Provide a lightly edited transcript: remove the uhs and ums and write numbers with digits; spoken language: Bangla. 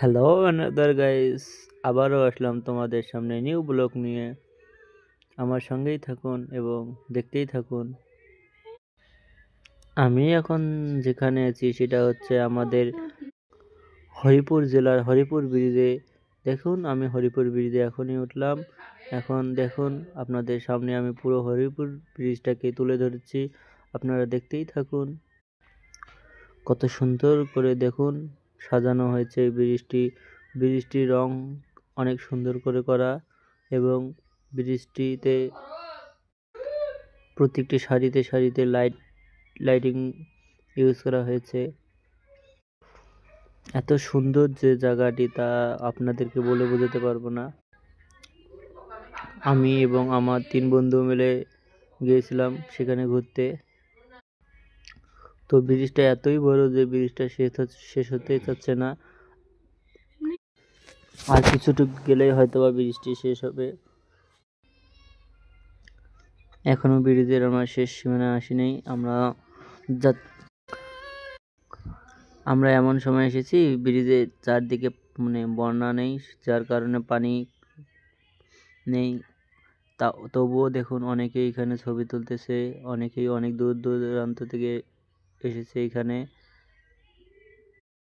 হ্যালো অ্যানাদার গাইস, আবারও আসলাম তোমাদের সামনে নিউ ব্লগ নিয়ে। আমার সঙ্গেই থাকুন এবং দেখতেই থাকুন। আমি এখন যেখানে আছি সেটা হচ্ছে আমাদের হরিপুর জেলার হরিপুর ব্রিজে। দেখুন, আমি হরিপুর ব্রিজে এখনই উঠলাম। এখন দেখুন, আপনাদের সামনে আমি পুরো হরিপুর ব্রিজটাকে তুলে ধরছি, আপনারা দেখতেই থাকুন। কত সুন্দর করে দেখুন সাজানো হয়েছে এই ব্রিজটি। ব্রিজটির রং অনেক সুন্দর করে করা এবং ব্রিজটিতে প্রত্যেকটি সারিতে সারিতে লাইটিং ইউজ করা হয়েছে। এত সুন্দর যে জায়গাটি তা আপনাদেরকে বলে বোঝাতে পারবো না। আমি এবং আমার 3 বন্ধু মিলে গিয়েছিলাম সেখানে ঘুরতে। তো ব্রিজটা এতই বড় যে ব্রিজটা শেষ হতেই চাচ্ছে না। আর কিছুটুকু গেলেই হয়তোবা ব্রিজটি শেষ হবে। এখনো ব্রিজের আমরা শেষ সীমানায় আসিনি। আমরা এমন সময় এসেছি ব্রিজের চারদিকে বন্যা নেই, যার কারণে পানি নেই। তবুও দেখুন অনেকেই এখানে ছবি তুলতেছে, অনেকেই অনেক দূর দূরান্ত থেকে এসেছে এখানে।